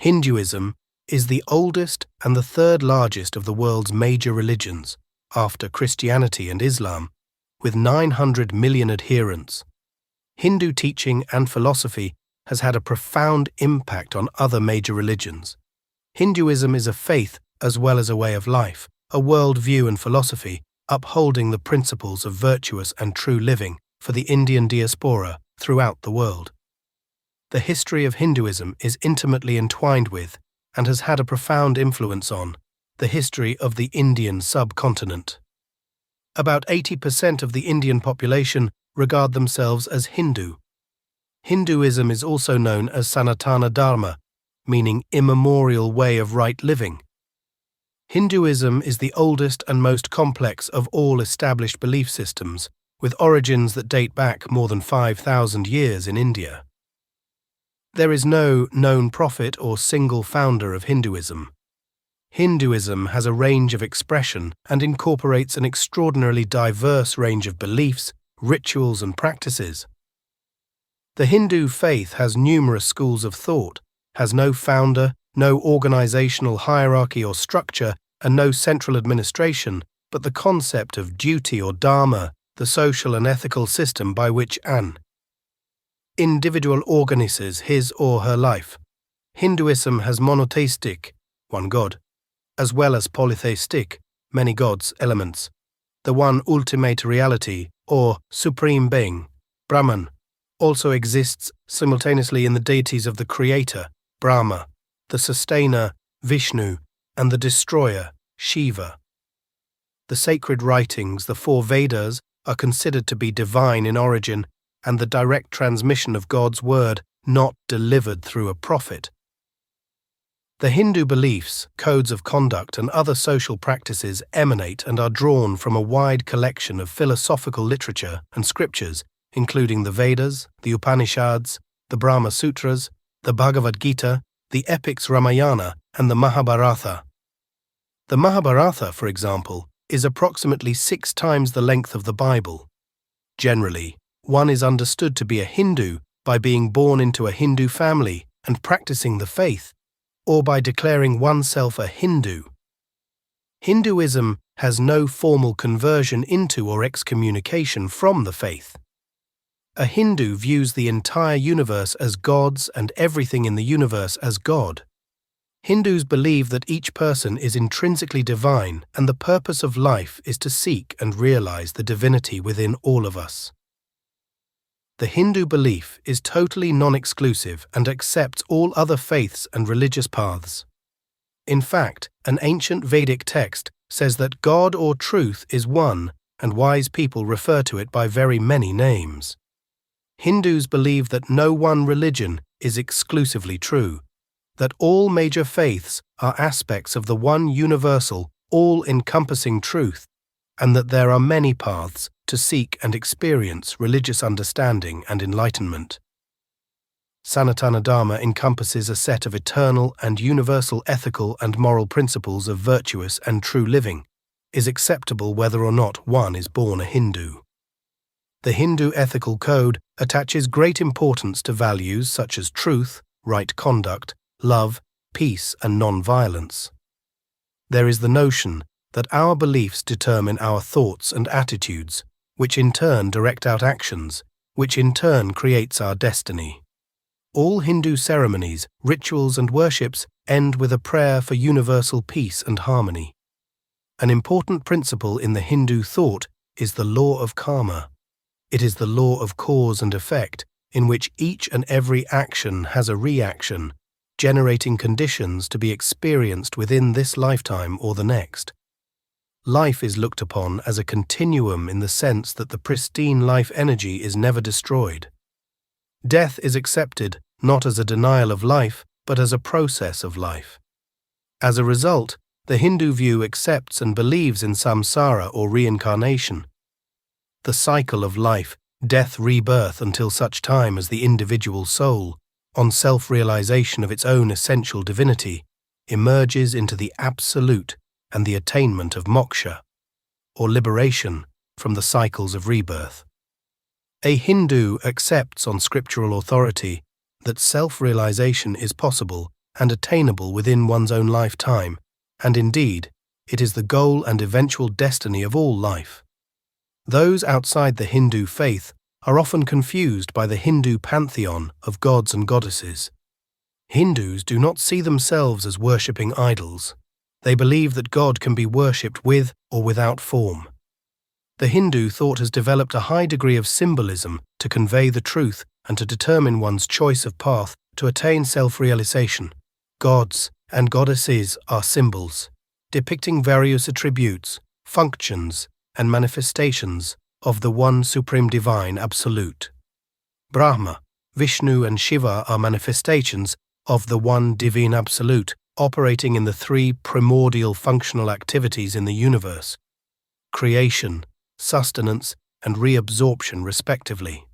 Hinduism is the oldest and the third largest of the world's major religions, after Christianity and Islam, with 900 million adherents. Hindu teaching and philosophy has had a profound impact on other major religions. Hinduism is a faith as well as a way of life, a worldview and philosophy upholding the principles of virtuous and true living for the Indian diaspora throughout the world. The history of Hinduism is intimately entwined with, and has had a profound influence on, the history of the Indian subcontinent. About 80% of the Indian population regard themselves as Hindu. Hinduism is also known as Sanatana Dharma, meaning immemorial way of right living. Hinduism is the oldest and most complex of all established belief systems, with origins that date back more than 5,000 years in India. There is no known prophet or single founder of Hinduism. Hinduism has a range of expression and incorporates an extraordinarily diverse range of beliefs, rituals, and practices. The Hindu faith has numerous schools of thought, has no founder, no organizational hierarchy or structure, and no central administration, but the concept of duty or dharma, the social and ethical system by which an individual organizes his or her life. Hinduism has monotheistic, one god, as well as polytheistic, many gods, elements, the one ultimate reality, or supreme being, Brahman, also exists simultaneously in the deities of the creator, Brahma, the sustainer, Vishnu, and the destroyer, Shiva. The sacred writings, the four Vedas, are considered to be divine in origin and the direct transmission of God's word, not delivered through a prophet. The Hindu beliefs, codes of conduct, and other social practices emanate and are drawn from a wide collection of philosophical literature and scriptures, including the Vedas, the Upanishads, the Brahma Sutras, the Bhagavad Gita, the epics Ramayana, and the Mahabharata. The Mahabharata, for example, is approximately 6 times the length of the Bible. Generally, one is understood to be a Hindu by being born into a Hindu family and practicing the faith, or by declaring oneself a Hindu. Hinduism has no formal conversion into or excommunication from the faith. A Hindu views the entire universe as God's and everything in the universe as God. Hindus believe that each person is intrinsically divine and the purpose of life is to seek and realize the divinity within all of us. The Hindu belief is totally non-exclusive and accepts all other faiths and religious paths. In fact, an ancient Vedic text says that God or truth is one, and wise people refer to it by very many names. Hindus believe that no one religion is exclusively true, that all major faiths are aspects of the one universal, all-encompassing truth, and that there are many paths to seek and experience religious understanding and enlightenment. Sanatana Dharma encompasses a set of eternal and universal ethical and moral principles of virtuous and true living, is acceptable whether or not one is born a Hindu. The Hindu ethical code attaches great importance to values such as truth, right conduct, love, peace, and non-violence. There is the notion that our beliefs determine our thoughts and attitudes, which in turn direct our actions, which in turn creates our destiny. All Hindu ceremonies, rituals, and worships end with a prayer for universal peace and harmony. An important principle in the Hindu thought is the law of karma. It is the law of cause and effect, in which each and every action has a reaction, generating conditions to be experienced within this lifetime or the next. Life is looked upon as a continuum in the sense that the pristine life energy is never destroyed. Death is accepted not as a denial of life, but as a process of life. As a result, the Hindu view accepts and believes in samsara or reincarnation, the cycle of life, death, rebirth until such time as the individual soul, on self-realization of its own essential divinity, emerges into the absolute and the attainment of moksha, or liberation from the cycles of rebirth. A Hindu accepts on scriptural authority that self-realization is possible and attainable within one's own lifetime, and indeed, it is the goal and eventual destiny of all life. Those outside the Hindu faith are often confused by the Hindu pantheon of gods and goddesses. Hindus do not see themselves as worshipping idols. They believe that God can be worshipped with or without form. The Hindu thought has developed a high degree of symbolism to convey the truth and to determine one's choice of path to attain self-realization. Gods and goddesses are symbols, depicting various attributes, functions, and manifestations of the one supreme divine absolute. Brahma, Vishnu, and Shiva are manifestations of the one divine absolute, operating in the three primordial functional activities in the universe: creation, sustenance, and reabsorption respectively.